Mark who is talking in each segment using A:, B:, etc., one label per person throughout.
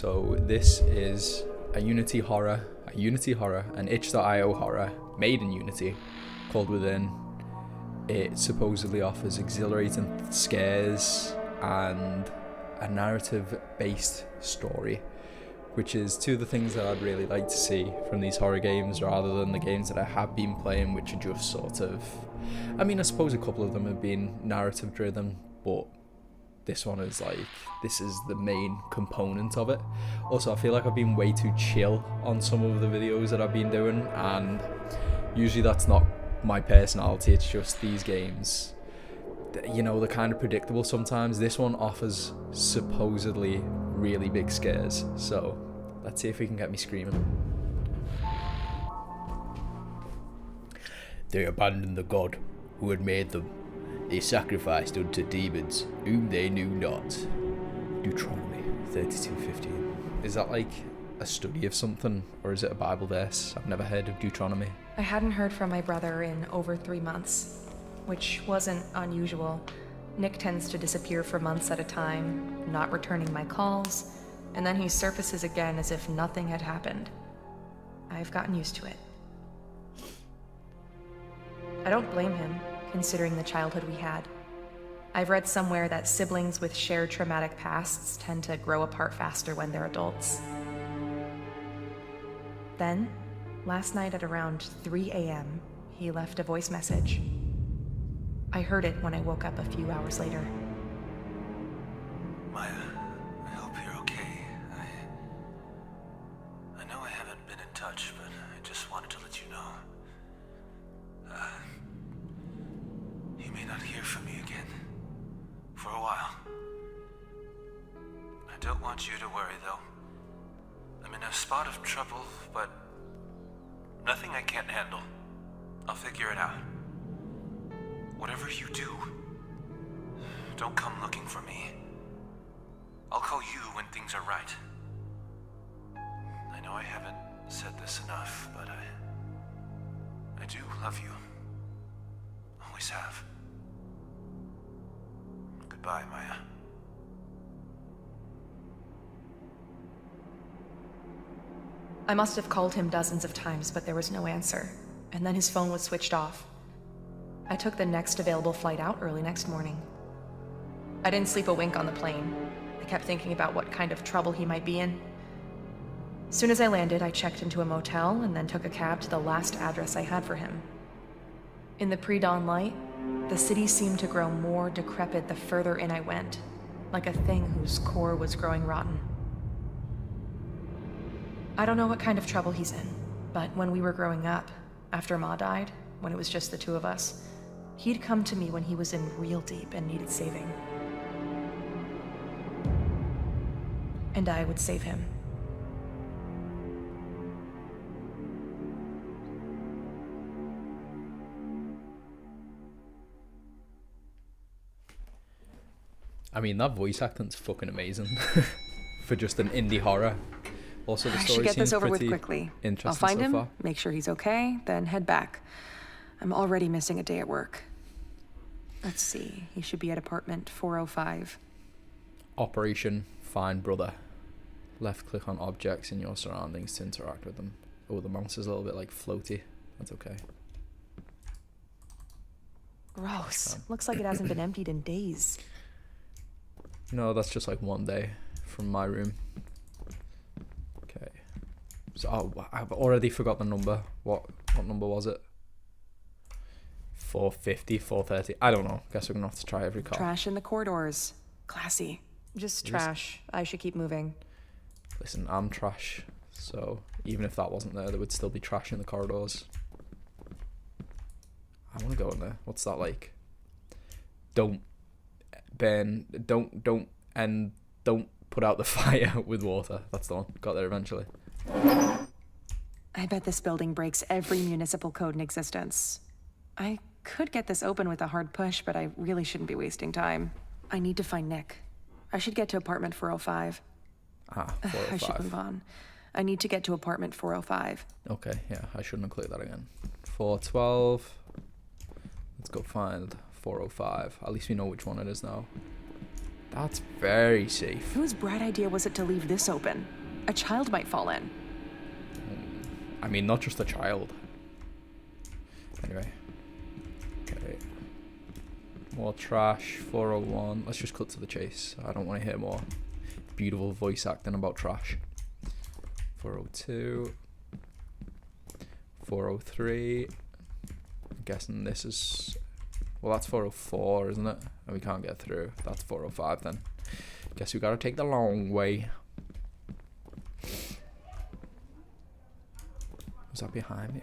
A: So this is a Unity horror, an itch.io horror made in Unity called Within. It supposedly offers exhilarating scares and a narrative-based story, which is two of the things that I'd really like to see from these horror games rather than the games that I have been playing, which are just sort of... I mean, I suppose a couple of them have been narrative-driven, but this one is like, this is the main component of it. Also, I feel like I've been way too chill on some of the videos that I've been doing, and usually that's not my personality, it's just these games, you know, they're kind of predictable sometimes. This one offers supposedly really big scares, so let's see if we can get me screaming. They abandoned the god who had made them. They sacrificed unto demons whom they knew not. Deuteronomy 32:15. Is that like a study of something, or is it a Bible verse? I've never heard of Deuteronomy.
B: I hadn't heard from my brother in over 3 months, which wasn't unusual. Nick tends to disappear for months at a time, not returning my calls, and then he surfaces again as if nothing had happened. I've gotten used to it. I don't blame him, considering the childhood we had. I've read somewhere that siblings with shared traumatic pasts tend to grow apart faster when they're adults. Then, last night at around 3 a.m., he left a voice message. I heard it when I woke up a few hours later.
C: Maya, I hope you're okay. I know I haven't been in touch, but I just wanted to let you know. You may not hear from me again. For a while. I don't want you to worry, though. I'm in a spot of trouble, but nothing I can't handle. I'll figure it out. Whatever you do, don't come looking for me. I'll call you when things are right. I know I haven't said this enough, but I do love you. Always have. Goodbye, Maya.
B: I must have called him dozens of times, but there was no answer, and then his phone was switched off. I took the next available flight out early next morning. I didn't sleep a wink on the plane. I kept thinking about what kind of trouble he might be in. As soon as I landed, I checked into a motel and then took a cab to the last address I had for him. In the pre-dawn light, the city seemed to grow more decrepit the further in I went, like a thing whose core was growing rotten. I don't know what kind of trouble he's in, but when we were growing up, after Ma died, when it was just the two of us, he'd come to me when he was in real deep and needed saving. And I would save him.
A: I mean, that voice acting's fucking amazing for just an indie horror. Also, the
D: I
A: story
D: should get this
A: seems
D: over with
A: pretty
D: quickly.
A: interesting
D: I'll find
A: so
D: him,
A: far.
D: make sure he's okay, then head back. I'm already missing a day at work. Let's see, he should be at apartment 405.
A: Operation Find Brother. Left click on objects in your surroundings to interact with them. Oh, the monster's a little bit like floaty. That's okay.
B: Gross. Looks like it hasn't been emptied in days.
A: No, that's just like one day from my room. Okay. So I've already forgot the number. What number was it? 450, 430. I don't know. Guess we're gonna have to try every car.
D: Trash in the corridors. Classy.
B: Just trash. I should keep moving.
A: Listen, I'm trash. So even if that wasn't there, there would still be trash in the corridors. I want to go in there. What's that like? Don't burn. Don't put out the fire with water. That's the one. Got there eventually.
D: I bet this building breaks every municipal code in existence. I could get this open with a hard push, but I really shouldn't be wasting time. I need to find Nick. I should get to apartment 405.
A: Ah,
D: I should
A: 405.
D: move on. I need to get to apartment 405.
A: Okay, yeah, I shouldn't have clicked that again. 412. Let's go find 405. At least we know which one it is now. That's very safe.
D: Whose bright idea was it to leave this open? A child might fall in.
A: I mean, not just a child. Anyway. Okay. More trash, 401. Let's just cut to the chase. I don't want to hear more beautiful voice acting about trash. 402. 403. I'm guessing this is... Well, that's 404, isn't it? And we can't get through. That's 405 then. Guess we gotta take the long way. Was that behind me?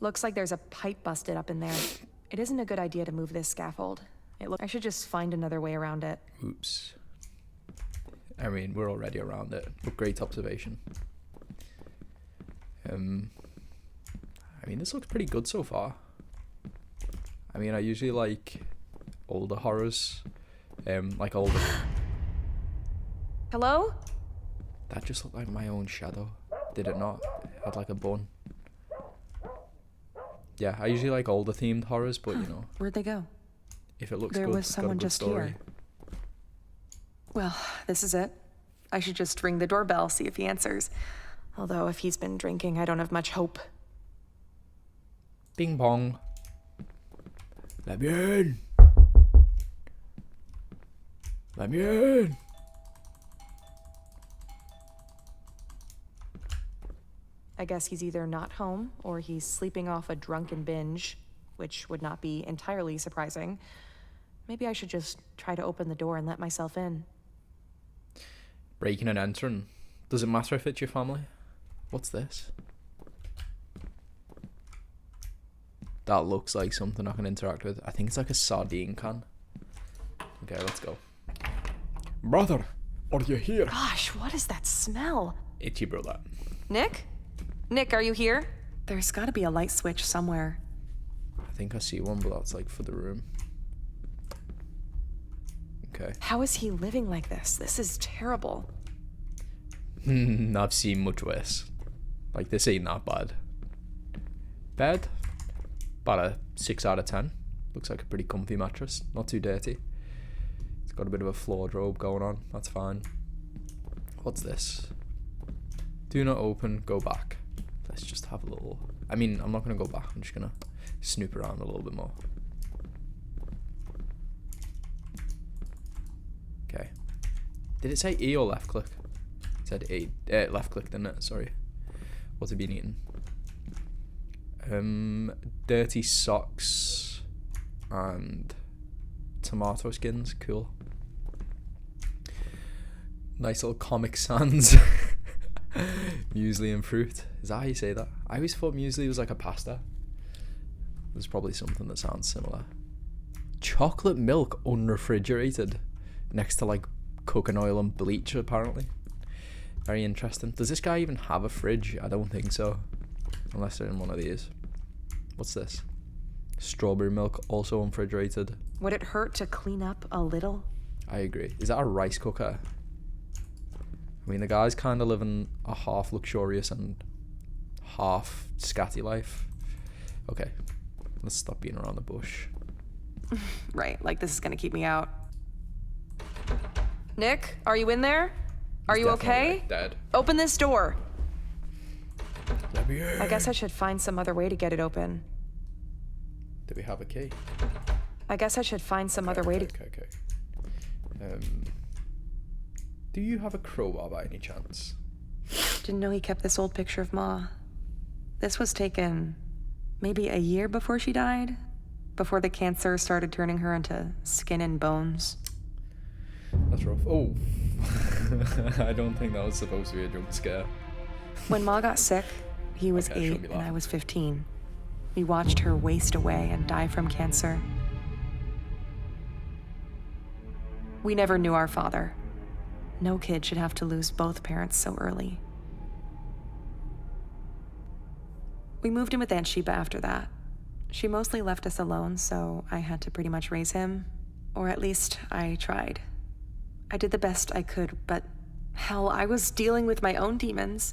B: Looks like there's a pipe busted up in there. It isn't a good idea to move this scaffold. I should just find another way around it.
A: Oops. I mean, we're already around it, but great observation. I mean, this looks pretty good so far. I mean, I usually like older horrors, like older...
B: Hello?
A: That just looked like my own shadow, did it not? It had like a bun. Yeah, I usually like older themed horrors, but you know,
D: Where'd they go?
A: if it looks
D: There
A: good,
D: was
A: it's got a
D: someone
A: good
D: just
A: story.
D: here. Well, this is it. I should just ring the doorbell, see if he answers. Although, if he's been drinking, I don't have much hope.
A: Bing bong. Let me in. Let me in.
B: I guess he's either not home or he's sleeping off a drunken binge, which would not be entirely surprising. Maybe I should just try to open the door and let myself in.
A: Breaking and entering. Does it matter if it's your family? What's this? That looks like something I can interact with. I think it's like a sardine can. Okay, let's go. Brother, are you here?
D: Gosh, what is that smell?
A: Itchy brother.
B: Nick? Nick, are you here?
D: There's gotta be a light switch somewhere.
A: I think I see one, but that's like for the room. Okay.
D: How is he living like this? This is terrible.
A: I've seen much worse. Like, this ain't that bad. Bed? About a 6 out of 10. Looks like a pretty comfy mattress. Not too dirty. It's got a bit of a floor robe going on. That's fine. What's this? Do not open. Go back. Let's just have a little... I mean, I'm not going to go back. I'm just going to snoop around a little bit more. Okay. Did it say E or left click? It said E. Left click, didn't it? Sorry. What's it been eating? Dirty socks and tomato skins. Cool. Nice little Comic Sans. Muesli and fruit. Is that how you say that? I always thought muesli was like a pasta. There's probably something that sounds similar. Chocolate milk unrefrigerated next to like cooking oil and bleach, apparently. Very interesting. Does this guy even have a fridge? I don't think so. Unless they're in one of these. What's this? Strawberry milk, also unrefrigerated.
D: Would it hurt to clean up a little?
A: I agree. Is that a rice cooker? I mean, the guy's kind of living a half luxurious and half scatty life. Okay, let's stop being around the bush.
D: Right, like this is gonna keep me out.
B: Nick, are you in there? Are you okay?
A: Dead.
B: Open this door.
A: Let me in.
B: I guess I should find some other way to get it open.
A: Do we have a key?
B: I guess I should find some other way to...
A: Okay. Do you have a crowbar by any chance?
D: Didn't know he kept this old picture of Ma. This was taken maybe a year before she died, before the cancer started turning her into skin and bones.
A: That's rough. Oh. I don't think that was supposed to be a jump scare.
D: When Ma got sick, he was
A: Okay, I shouldn't
D: 8
A: be
D: and I
A: laughing.
D: was 15. We watched her waste away and die from cancer. We never knew our father. No kid should have to lose both parents so early. We moved in with Aunt Sheba after that. She mostly left us alone, so I had to pretty much raise him. Or at least I tried. I did the best I could, but hell, I was dealing with my own demons.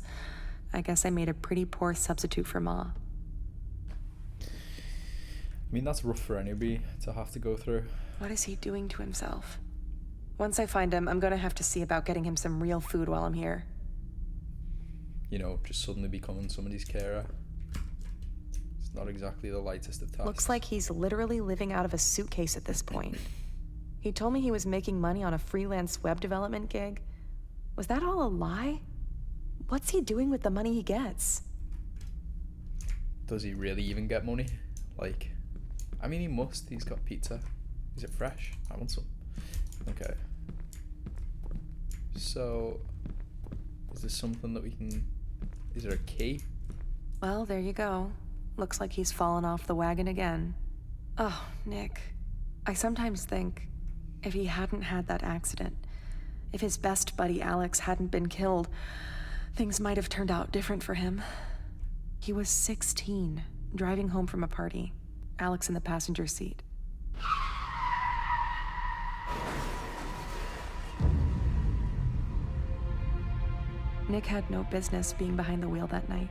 D: I guess I made a pretty poor substitute for Ma.
A: I mean, that's rough for anybody to have to go through.
D: What is he doing to himself? Once I find him, I'm gonna have to see about getting him some real food while I'm here.
A: You know, just suddenly becoming somebody's carer. It's not exactly the lightest of tasks.
D: Looks like he's literally living out of a suitcase at this point. He told me he was making money on a freelance web development gig. Was that all a lie? What's he doing with the money he gets?
A: Does he really even get money? Like, I mean, he must. He's got pizza. Is it fresh? I want some. Okay. So, is there something that we can... Is there a key?
D: Well, there you go. Looks like he's fallen off the wagon again. Oh, Nick. I sometimes think, if he hadn't had that accident, if his best buddy Alex hadn't been killed, things might have turned out different for him. He was 16, driving home from a party. Alex in the passenger seat. Nick had no business being behind the wheel that night.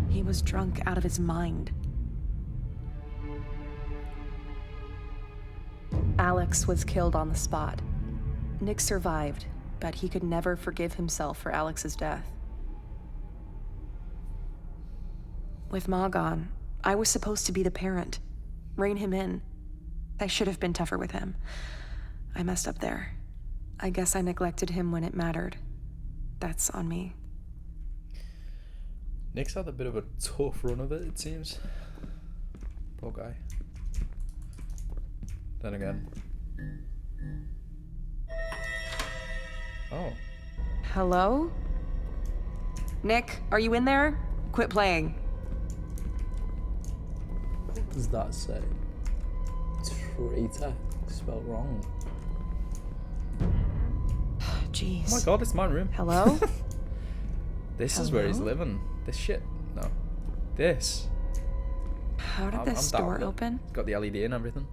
D: He was drunk out of his mind. Alex was killed on the spot. Nick survived, but he could never forgive himself for Alex's death. With Ma gone, I was supposed to be the parent, rein him in. I should have been tougher with him. I messed up there. I guess I neglected him when it mattered. That's on me.
A: Nick's had a bit of a tough run of it seems. Poor guy. Then again. Oh.
D: Hello? Nick, are you in there? Quit playing.
A: What does that say? Traitor. Spelled wrong.
D: Jeez.
A: Oh my god, it's my room.
D: Hello?
A: This is where he's
D: Hello?
A: living. This shit. No. This.
D: How did
A: I'm
D: this
A: down
D: door
A: with it.
D: open?
A: It's got the LED and everything.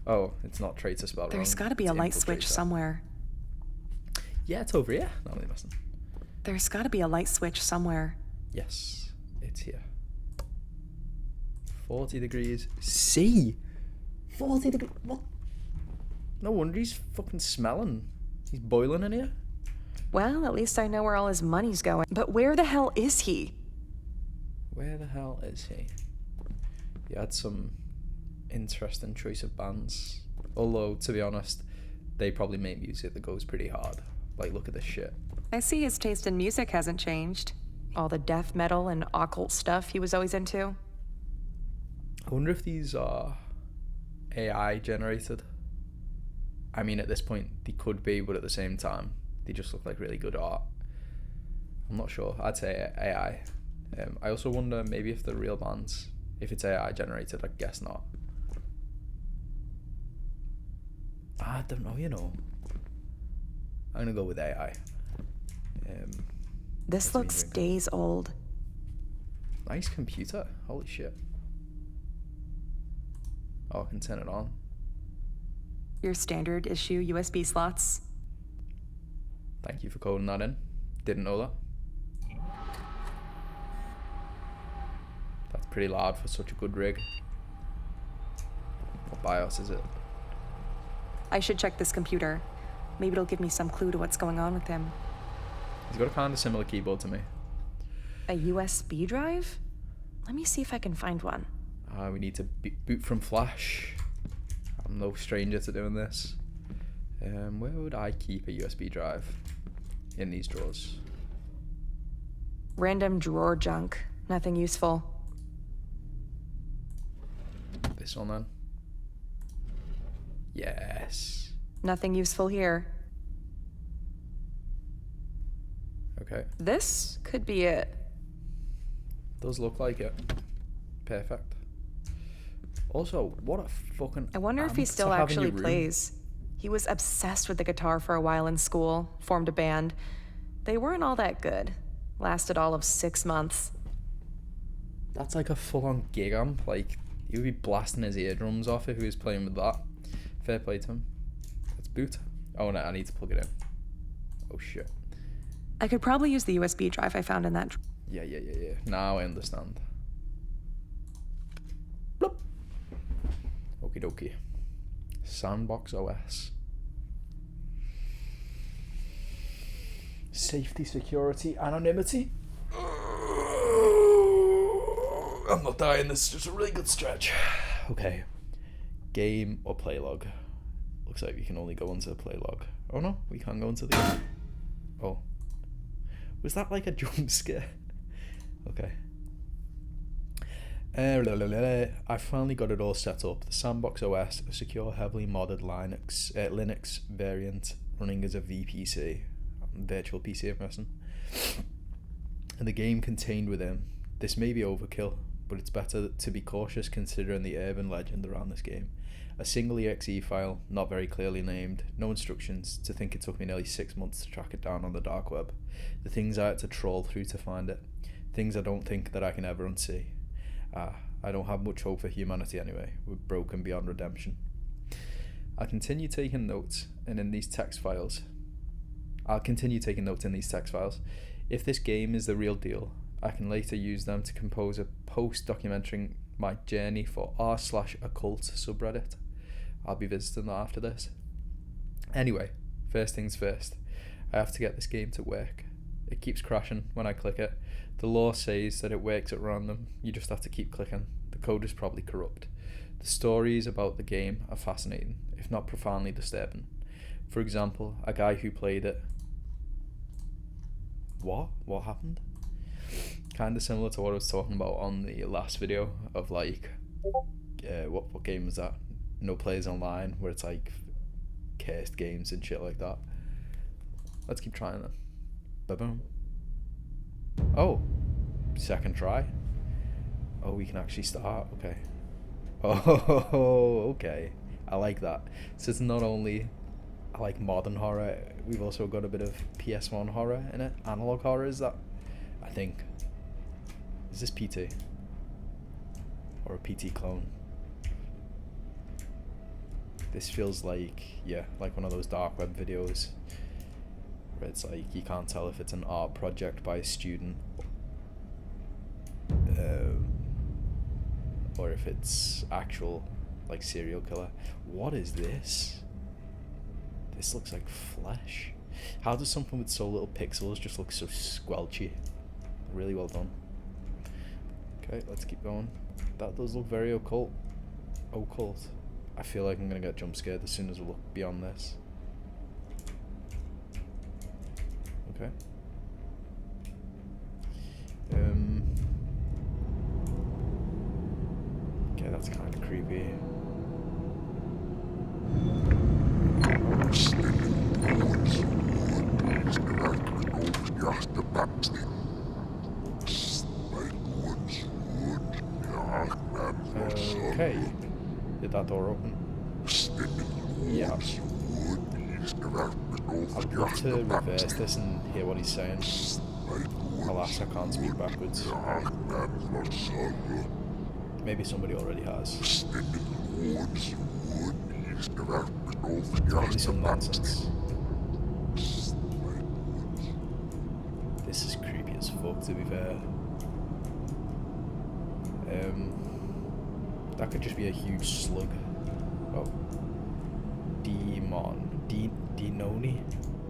A: Oh, it's not traitor spelled wrong.
D: There's gotta be a
A: It's
D: light switch
A: infiltrator.
D: somewhere.
A: Yeah, it's over here. No, I'm only messing.
D: There's gotta be a light switch somewhere.
A: Yes, it's here. 40 degrees C. 40 degrees. What? No wonder he's fucking smelling. He's boiling in here.
D: Well, at least I know where all his money's going. But where the hell is he?
A: Where the hell is he? He had some interesting choice of bands. Although, to be honest, they probably make music that goes pretty hard. Like, look at this shit.
D: I see his taste in music hasn't changed. All the death metal and occult stuff he was always into.
A: I wonder if these are AI generated. I mean, at this point, they could be, but at the same time, they just look like really good art. I'm not sure. I'd say AI. I also wonder maybe if they're real bands. If it's AI generated, I guess not. I don't know, you know. I'm gonna go with AI.
D: This
A: What's me
D: looks
A: doing?
D: days old.
A: Nice computer. Holy shit. Oh, I can turn it on.
D: Your standard issue USB slots.
A: Thank you for coding that in. Didn't know that. That's pretty loud for such a good rig. What BIOS is it?
D: I should check this computer. Maybe it'll give me some clue to what's going on with him.
A: He's got a kind of similar keyboard to me.
D: A USB drive? Let me see if I can find one.
A: We need to boot from Flash. I'm no stranger to doing this. Where would I keep a USB drive? In these drawers.
D: Random drawer junk. Nothing useful.
A: This one then. Yes.
D: Nothing useful here.
A: Okay.
D: This could be it.
A: Does look like it. Perfect. Also, what a fucking
D: I wonder if he
A: amp
D: still
A: to have in your
D: actually
A: room.
D: plays. He was obsessed with the guitar for a while in school, formed a band. They weren't all that good. Lasted all of 6 months.
A: That's like a full-on gig amp. Like, he would be blasting his eardrums off if he was playing with that. Fair play to him. Let's boot. Oh no, I need to plug it in. Oh shit.
D: I could probably use the USB drive I found in that.
A: Yeah. Now I understand. Bloop. Okie dokie. Sandbox OS. Safety, security, anonymity. I'm not dying, this is just a really good stretch. Okay. Game or play log. Looks like we can only go into the play log. Oh no, we can't go into the game. Oh. Was that like a jump scare? Okay. I finally got it all set up. The Sandbox OS, a secure, heavily modded Linux variant running as a VPC, virtual PC I'm guessing. And the game contained within. This may be overkill, but it's better to be cautious considering the urban legend around this game. A single exe file, not very clearly named, no instructions, to think it took me nearly 6 months to track it down on the dark web. The things I had to trawl through to find it. Things I don't think that I can ever unsee. I don't have much hope for humanity anyway. We're broken beyond redemption. I'll continue taking notes in these text files. If this game is the real deal, I can later use them to compose a post documenting my journey for r/occult subreddit. I'll be visiting that after this. Anyway, first things first. I have to get this game to work. It keeps crashing when I click it. The law says that it works at random. You just have to keep clicking. The code is probably corrupt. The stories about the game are fascinating, if not profoundly disturbing. For example, a guy who played it. What happened? Kind of similar to what I was talking about on the last video of like, what game was that? No Players Online, where it's like cursed games and shit like that. Let's keep trying them. Ba-boom. Oh, second try. Oh, we can actually start. Okay. Oh, okay. I like that. So it's not only like modern horror, we've also got a bit of PS1 horror in it. Analog horror is that? I think. Is this PT? Or a PT clone? This feels like, yeah, like one of those dark web videos where it's like you can't tell if it's an art project by a student or if it's actual like serial killer. What is this? This looks like flesh. How does something with so little pixels just look so squelchy? Really well done. Okay, let's keep going. That does look very occult. I feel like I'm gonna get jump scared as soon as we look beyond this. Okay. Okay, that's kind of creepy. Okay. Did that door open? Yeah. I'd love to reverse this and hear what he's saying. Alas, I can't speak backwards. Maybe somebody already has. Probably some nonsense. This is creepy as fuck, to be fair. That could just be a huge slug. Oh. Demon. Denoni?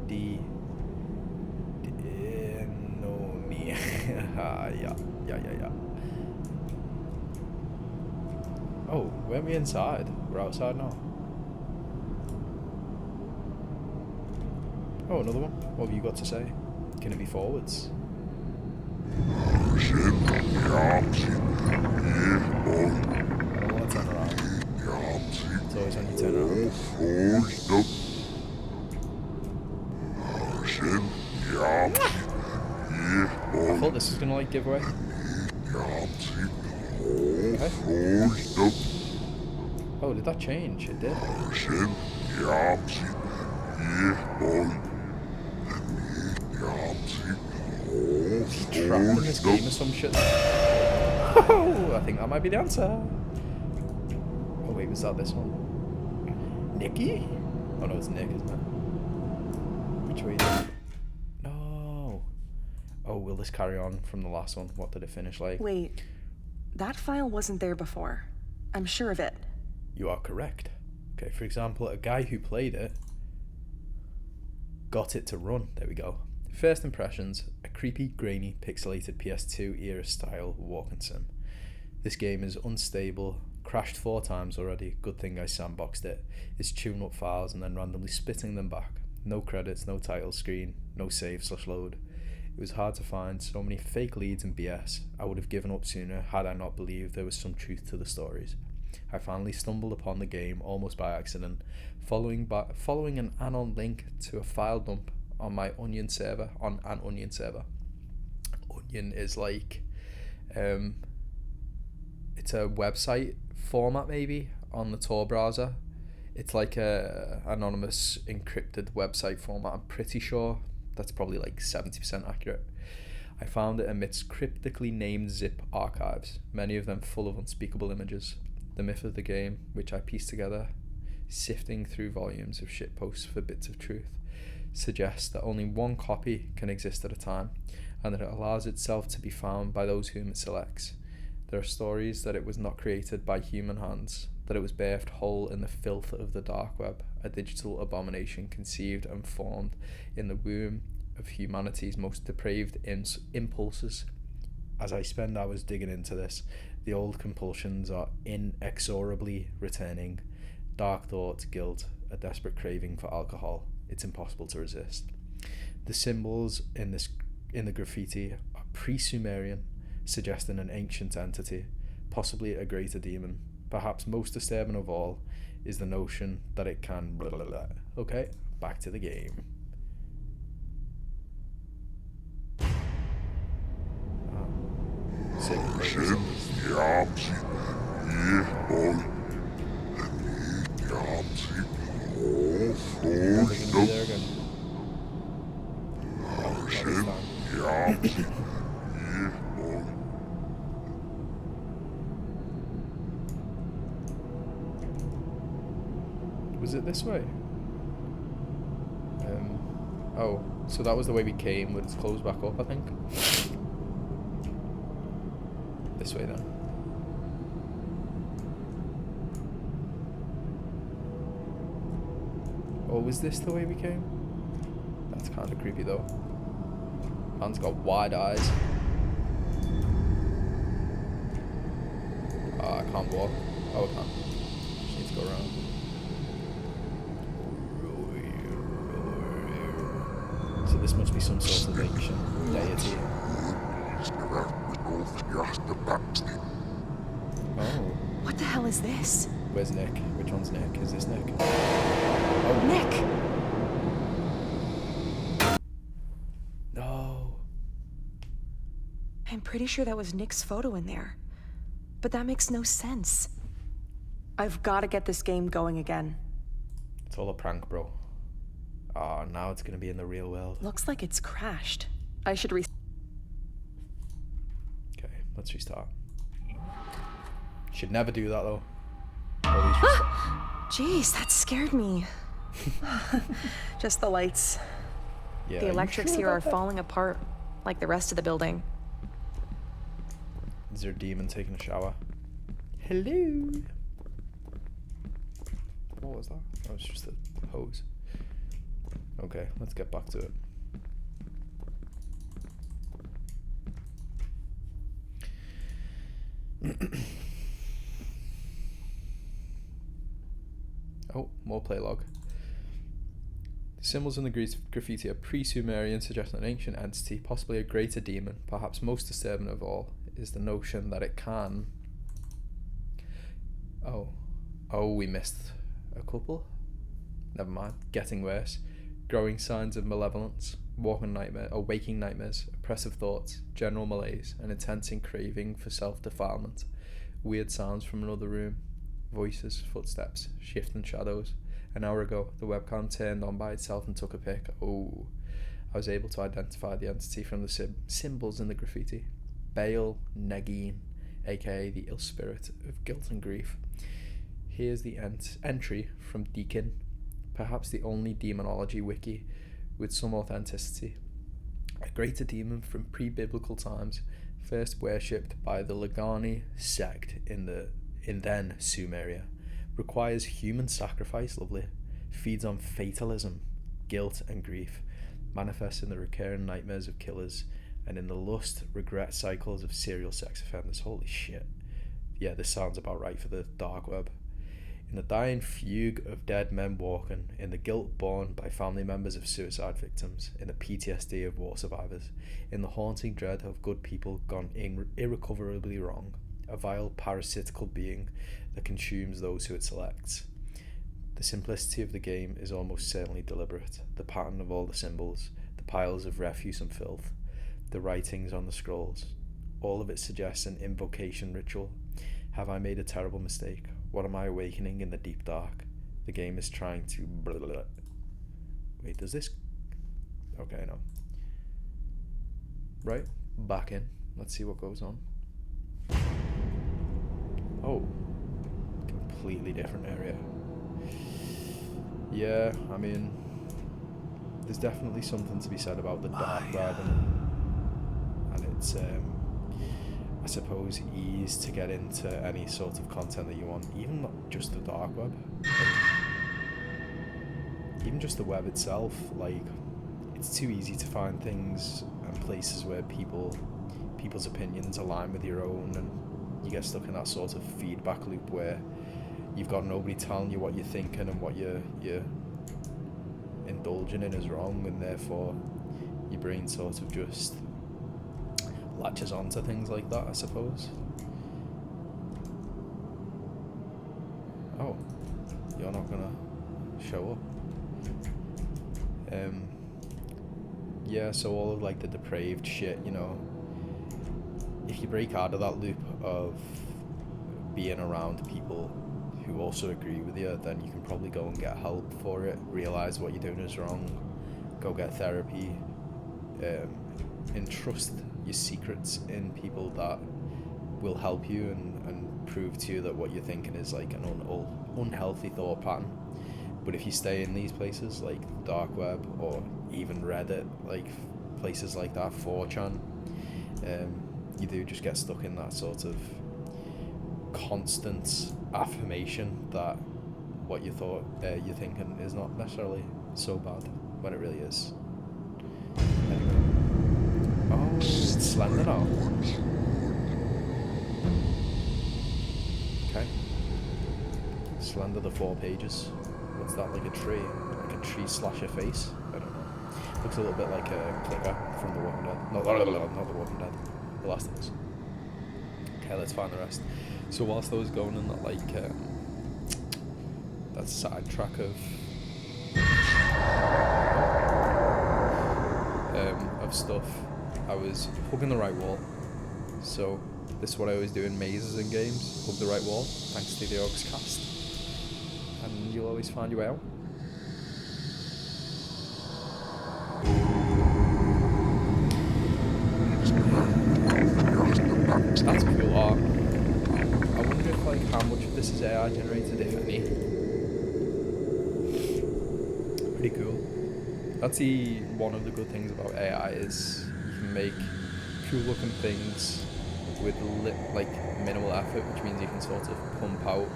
A: Denoni. Yeah. Oh, weren't we inside? We're outside now. Oh, another one. What have you got to say? Can it be forwards? I don't want to turn around. It's always when you turn around. I thought this was gonna like give away. Okay. Oh, did that change? It did. He's trapped in this game or some shit. Oh, I think that might be the answer. Oh wait, was that this one? Nicky? Oh no, it's Nick, isn't it? Which way is it? No. Oh, will this carry on from the last one? What did it finish like?
D: Wait, that file wasn't there before. I'm sure of it.
A: You are correct. Okay, for example, a guy who played it got it to run. There we go. First impressions, a creepy, grainy, pixelated PS2 era style walking sim. This game is unstable, crashed 4 times already, good thing I sandboxed it. It's tuning up files and then randomly spitting them back. No credits, no title screen, no save/load. It was hard to find, so many fake leads and BS. I would have given up sooner had I not believed there was some truth to the stories. I finally stumbled upon the game almost by accident, following an anon link to a file dump on my Onion server, on an Onion server. Onion is like, it's a website format maybe on the Tor browser. It's like a anonymous encrypted website format. I'm pretty sure that's probably like 70% accurate. I found it amidst cryptically named zip archives, many of them full of unspeakable images. The myth of the game, which I pieced together, sifting through volumes of shitposts for bits of truth, suggests that only one copy can exist at a time, and that it allows itself to be found by those whom it selects. There are stories that it was not created by human hands, that it was birthed whole in the filth of the dark web, a digital abomination conceived and formed in the womb of humanity's most depraved impulses. As I spend hours digging into this, the old compulsions are inexorably returning. Dark thoughts, guilt, a desperate craving for alcohol. It's impossible to resist. The symbols in the graffiti are pre-Sumerian, suggesting an ancient entity, possibly a greater demon. Perhaps most disturbing of all is the notion that it can blah, blah, blah. Okay, back to the game. Was it this way? Oh, so that was the way we came, but it's closed back up, I think. This way then. Or was this the way we came? That's kind of creepy though. Man's got wide eyes. I can't walk. Oh, I can. Just need to go around. So this must be some sort of ancient deity. Oh.
D: What the hell is this?
A: Where's Nick? Which one's Nick? Is this Nick?
D: Oh. Nick!
A: No.
D: I'm pretty sure that was Nick's photo in there. But that makes no sense. I've got to get this game going again.
A: It's all a prank, bro. Oh, now it's gonna be in the real world.
D: Looks like it's crashed. I should
A: Okay, let's restart. Should never do that though. Always restart.
D: Jeez, that scared me. Just the lights.
A: Yeah,
D: The
A: are you
D: electrics
A: sure
D: here are
A: about that?
D: falling apart, like the rest of the building.
A: Is there a demon taking a shower? Hello. What was that? That was just a hose. Okay, let's get back to it. Oh, more play log. The symbols in the graffiti are pre-Sumerian, suggesting an ancient entity, possibly a greater demon. Perhaps most disturbing of all is the notion that it can... Oh, we missed a couple? Never mind. Getting worse. Growing signs of malevolence, waking nightmares, oppressive thoughts, general malaise, an intense craving for self-defilement, weird sounds from another room, voices, footsteps, shifting shadows. An hour ago, the webcam turned on by itself and took a pic. Oh, I was able to identify the entity from the symbols in the graffiti. Baal Nagin, aka the ill spirit of guilt and grief. Here's the entry from Deakin, perhaps the only demonology wiki with some authenticity. A greater demon from pre-biblical times, first worshipped by the Lagani sect in then Sumeria, requires human sacrifice, lovely, feeds on fatalism, guilt and grief, manifests in the recurring nightmares of killers, and in the lust, regret cycles of serial sex offenders. Holy shit. Yeah, this sounds about right for the dark web. In the dying fugue of dead men walking, in the guilt borne by family members of suicide victims, in the PTSD of war survivors, in the haunting dread of good people gone irrecoverably wrong, a vile parasitical being that consumes those who it selects. The simplicity of the game is almost certainly deliberate. The pattern of all the symbols, the piles of refuse and filth, the writings on the scrolls, all of it suggests an invocation ritual. Have I made a terrible mistake? What am I awakening in the deep dark? The game is trying to... Blah, blah, blah. Wait, does this... Okay, no. Right, back in. Let's see what goes on. Oh, completely different area. Yeah, I mean, there's definitely something to be said about the dark web and its, I suppose, ease to get into any sort of content that you want, even not just the dark web, even just the web itself. Like, it's too easy to find things and places where people's opinions align with your own, and you get stuck in that sort of feedback loop where you've got nobody telling you what you're thinking and what you're indulging in is wrong, and therefore your brain sort of just latches onto things like that, I suppose. Oh, you're not gonna show up. Yeah, so all of like the depraved shit, you know, if you break out of that loop of being around people who also agree with you, then you can probably go and get help for it, realize what you're doing is wrong, go get therapy, entrust your secrets in people that will help you and prove to you that what you're thinking is like an unhealthy thought pattern. But if you stay in these places like the dark web or even Reddit, like places like that, 4chan, you do just get stuck in that sort of constant affirmation that what you thought you're thinking is not necessarily so bad when it really is. Anyway. Oh, it's Slender now. Okay. Slender the 4 pages. What's that, like a tree? Like a tree slasher face? I don't know. Looks a little bit like a clicker from The Walking Dead. Not The Walking Dead. The Last of Us. Okay, let's find the rest. So whilst I was going in that like that sidetrack of stuff, I was hugging the right wall. So this is what I always do in mazes and games: hug the right wall, thanks to the Orcs cast, and you'll always find your way out. That's cool art. I wonder if like how much of this is AI generated, if any. Pretty cool. That's one of the good things about AI is you can make cool looking things with like minimal effort, which means you can sort of pump out.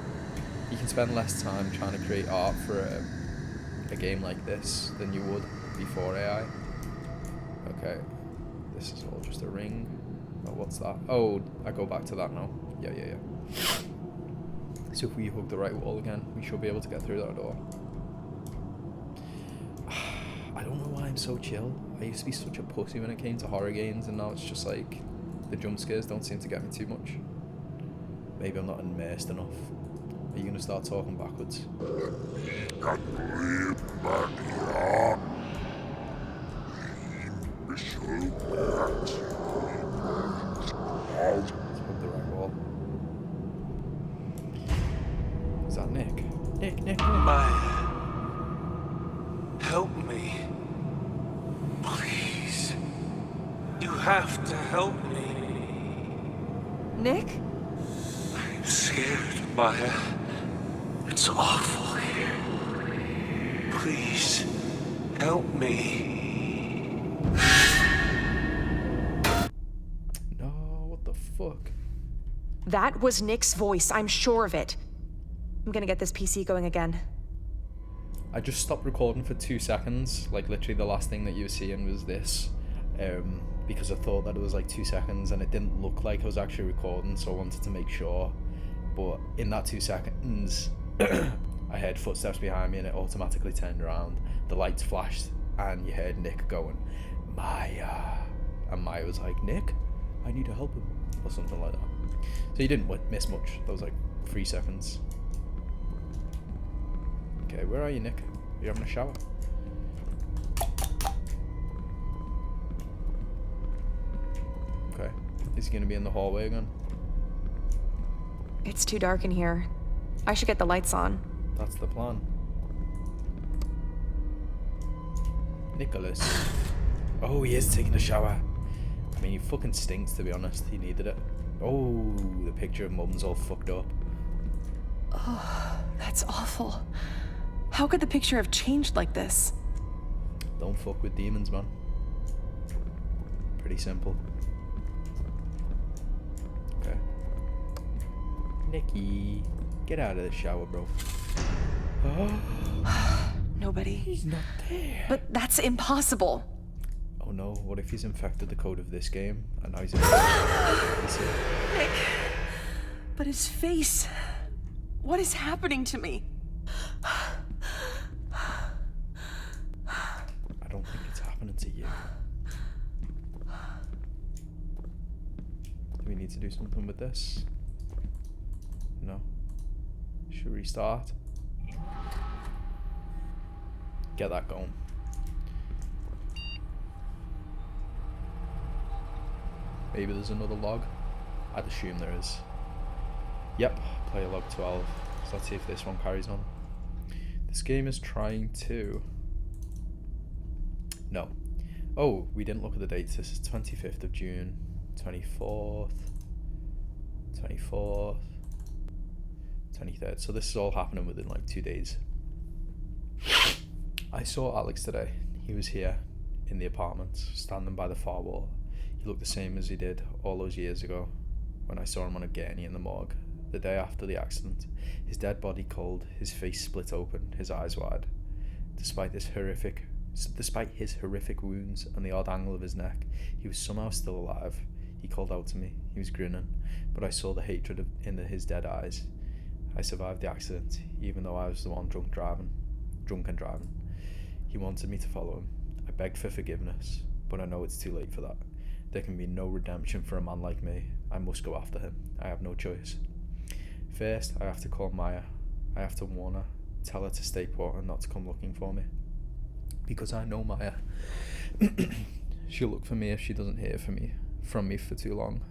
A: You can spend less time trying to create art for a game like this than you would before AI. Okay, this is all just a ring. Oh, what's that? Oh, I go back to that now. Yeah. So if we hug the right wall again, we should be able to get through that door. I don't know why I'm so chill. I used to be such a pussy when it came to horror games, and now it's just like the jump scares don't seem to get me too much. Maybe I'm not immersed enough. Are you gonna start talking backwards? Let's hug the right wall. Is that Nick? Nick.
C: Maya, help me. Please. You have to help me.
B: Nick?
C: I'm scared, Maya. It's awful here. Please, help me.
A: No, what the fuck?
B: That was Nick's voice, I'm sure of it.
D: I'm gonna get this PC going again.
A: I just stopped recording for 2 seconds. Like, literally the last thing that you were seeing was this. Because I thought that it was like 2 seconds and it didn't look like I was actually recording, so I wanted to make sure. But in that 2 seconds, I heard footsteps behind me and it automatically turned around. The lights flashed and you heard Nick going, Maya. And Maya was like, Nick, I need to help him. Or something like that. So you didn't miss much. That was like 3 seconds. Okay, where are you, Nick? Are you having a shower? Okay. Is he going to be in the hallway again?
D: It's too dark in here. I should get the lights on.
A: That's the plan. Nicholas. Oh, he is taking a shower. I mean, he fucking stinks, to be honest. He needed it. Oh, the picture of Mum's all fucked up.
D: Oh, that's awful. How could the picture have changed like this?
A: Don't fuck with demons, man. Pretty simple. Okay. Nicky, get out of the shower, bro.
D: Nobody.
A: He's not there.
D: But that's impossible.
A: Oh no, what if he's infected the code of this game and now he's infected?
D: Nick. But his face. What is happening to me?
A: I don't think it's happening to you. Do we need to do something with this? No. Should we restart? Get that going. Maybe there's another log. I'd assume there is. Yep, player log 12. So let's see if this one carries on. This game is trying to... No. Oh, we didn't look at the dates. This is 25th of June, 24th, 24th, 23rd. So this is all happening within like 2 days. I saw Alex today. He was here in the apartment, standing by the far wall. He looked the same as he did all those years ago when I saw him on a gurney in the morgue. The day after the accident, his dead body cold, his face split open, his eyes wide. Despite his horrific wounds and the odd angle of his neck, he was somehow still alive. He called out to me. He was grinning, but I saw the hatred in his dead eyes. I survived the accident, even though I was the one drunk and driving. He wanted me to follow him. I begged for forgiveness, but I know it's too late for that. There can be no redemption for a man like me. I must go after him. I have no choice. First, I have to call Maya. I have to warn her, tell her to stay put and not to come looking for me. Because I know Maya. She'll look for me if she doesn't hear from me for too long.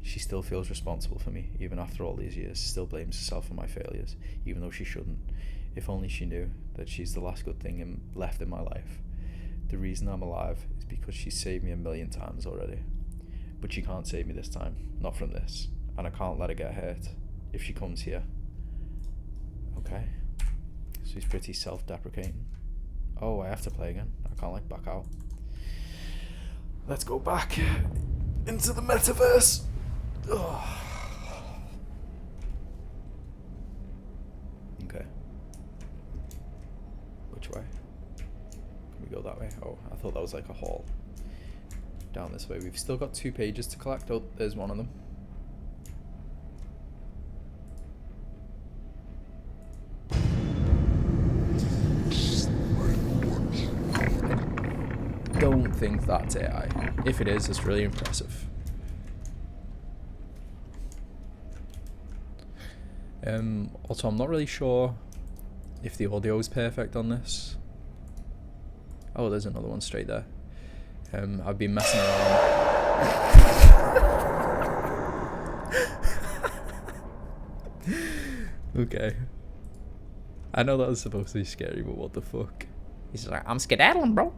A: She still feels responsible for me, even after all these years. Still blames herself for my failures, even though she shouldn't. If only she knew that she's the last good thing left in my life. The reason I'm alive is because she's saved me 1,000,000 times already. But she can't save me this time, not from this. And I can't let her get hurt if she comes here. Okay. So he's pretty self-deprecating. Oh, I have to play again. I can't like back out. Let's go back into the metaverse. Ugh. Okay. Which way? Can we go that way? Oh, I thought that was like a hall. Down this way. We've still got 2 pages to collect. Oh, there's one of them. I don't think that's AI. If it is, it's really impressive. Also, I'm not really sure if the audio is perfect on this. Oh, there's another one straight there. I've been messing around. Okay. I know that was supposed to be scary, but what the fuck? He's like, I'm skedaddling, bro.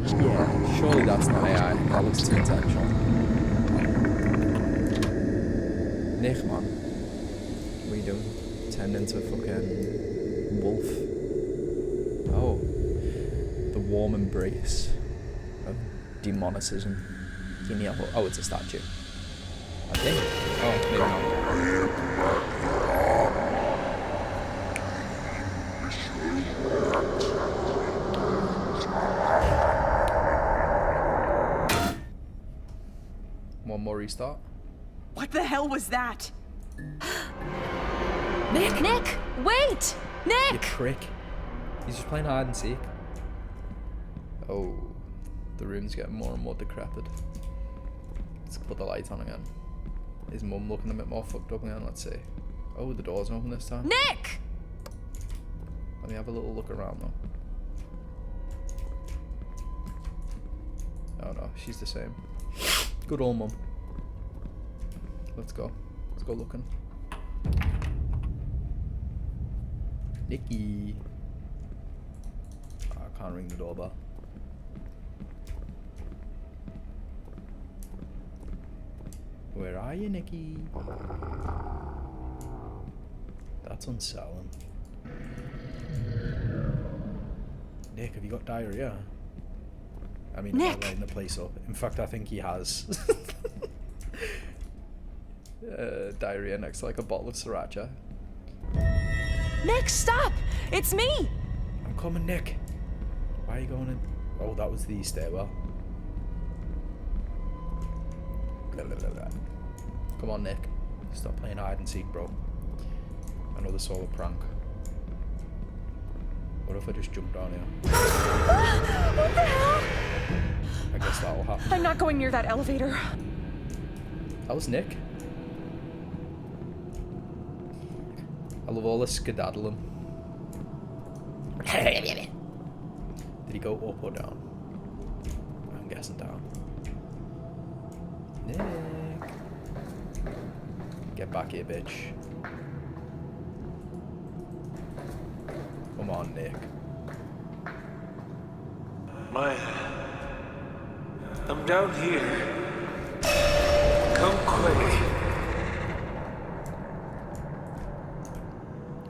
A: Yeah, surely that's not AI. That looks too intentional. Nick, man. What are you doing? Turned into a fucking wolf. Oh. The warm embrace of demonicism. Oh, it's a statue. I think. Oh, maybe not. One more restart.
D: What the hell was that?
B: Nick! Wait!
A: You
B: Nick!
A: prick. He's just playing hide and seek. Oh, the room's getting more and more decrepit. Let's put the light on again. His mum looking a bit more fucked up again. Let's see. Oh, the door's open this time.
B: Nick!
A: Let me have a little look around though. Oh no, she's the same. Good old mum. Let's go. Let's go looking. Nikki. Oh, I can't ring the doorbell. Where are you, Nikki? That's unsettling. Nick, have you got diarrhea? I mean,
B: Nick!
A: I'm lighting the place up. In fact, I think he has. Diarrhea next to like a bottle of sriracha.
B: Nick, stop! It's me!
A: I'm coming, Nick. Why are you going in? Oh, that was the stairwell. Come on, Nick. Stop playing hide and seek, bro. Another solo prank. What if I just jump down here?
B: What the hell?
A: I guess that'll happen.
D: I'm not going near that elevator.
A: That was Nick. I love all the skedaddling. Did he go up or down? I'm guessing down. Nick. Get back here, bitch. Come on, Nick.
C: Maya, I'm down here. Come quick.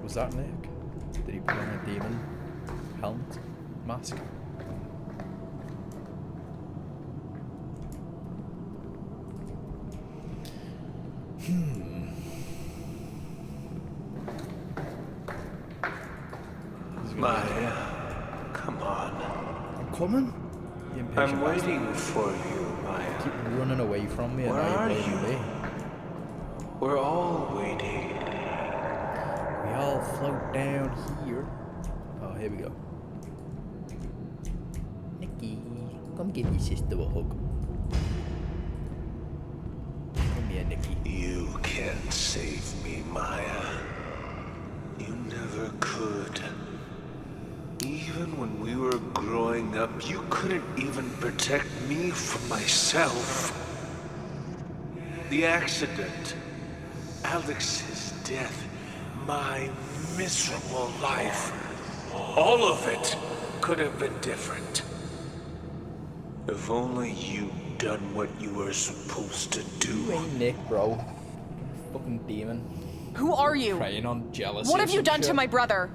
A: Was that Nick? Did he put on a demon helmet mask?
C: Maya, come on.
A: I'm coming. You impatient
C: I'm
A: bastard.
C: waiting for you, Maya.
A: Keep running away from me and
C: Where
A: now
C: are
A: you're blaming
C: you?
A: me.
C: We're all waiting.
A: We all float down here. Oh, here we go. Nikki, come give your sister a hug. Come here, Nikki.
C: You can't save me, Maya. You never could. Even when we were growing up, you couldn't even protect me from myself. The accident, Alex's death, my miserable life, all of it could have been different. If only you'd done what you were supposed to
A: You
C: do.
A: ain't Nick, bro. Fucking demon.
D: Who are you?
A: Preying on jealousy.
D: What
A: or
D: have you
A: some
D: done to
A: shit.
D: my brother?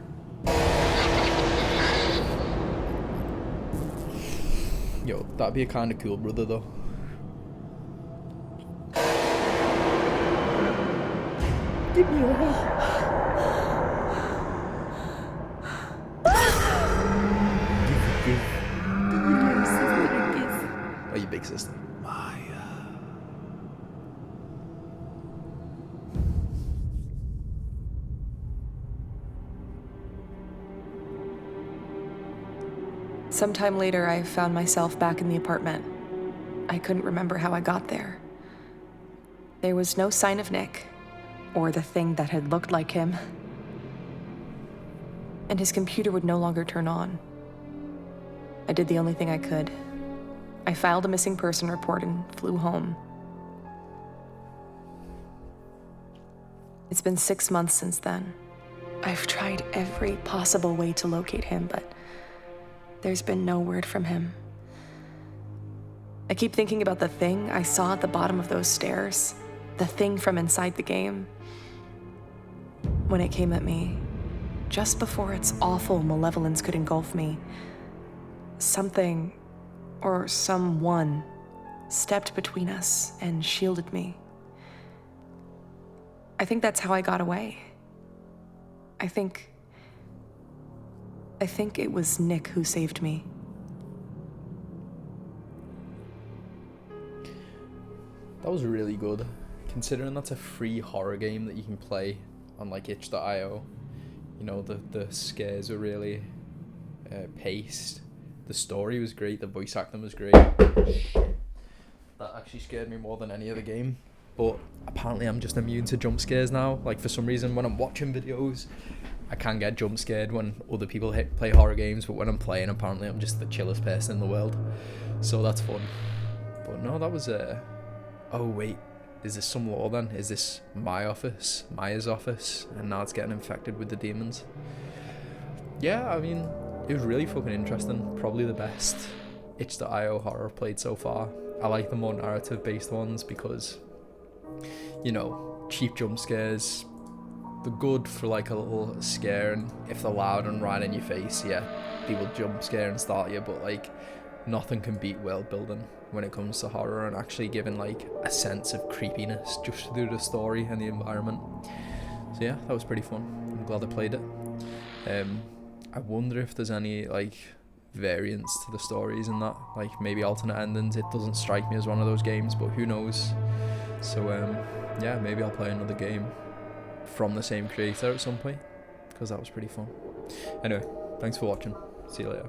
A: Yo, that'd be a kind of cool brother, though. Give me a hug. Oh, your big sister.
C: Maya.
B: Sometime later, I found myself back in the apartment. I couldn't remember how I got there. There was no sign of Nick, or the thing that had looked like him. And his computer would no longer turn on. I did the only thing I could. I filed a missing person report and flew home. It's been 6 months since then. I've tried every possible way to locate him, but there's been no word from him. I keep thinking about the thing I saw at the bottom of those stairs, the thing from inside the game. When it came at me, just before its awful malevolence could engulf me, something or someone stepped between us and shielded me.
D: I think that's how I got away. I think it was Nick who saved me.
A: That was really good, considering that's a free horror game that you can play on like itch.io. You know, the scares were really paced. The story was great. The voice acting was great. That actually scared me more than any other game. But apparently I'm just immune to jump scares now. Like, for some reason, when I'm watching videos, I can get jump scared when other people play horror games. But when I'm playing, apparently I'm just the chillest person in the world. So that's fun. But no, that was oh wait, is this some lore then? Is this Maya's office, and now it's getting infected with the demons? Yeah, I mean, it was really fucking interesting. Probably the best itch.io horror I've played so far. I like the more narrative based ones because, you know, cheap jump scares, they're good for like a little scare, and if they're loud and right in your face, yeah, they will jump scare and start you, but like nothing can beat world building when it comes to horror and actually giving like a sense of creepiness just through the story and the environment. So yeah, that was pretty fun. I'm glad I played it. I wonder if there's any like variants to the stories and that, like maybe alternate endings. It doesn't strike me as one of those games, but who knows. So yeah, maybe I'll play another game from the same creator at some point, because that was pretty fun. Anyway, thanks for watching. See you later.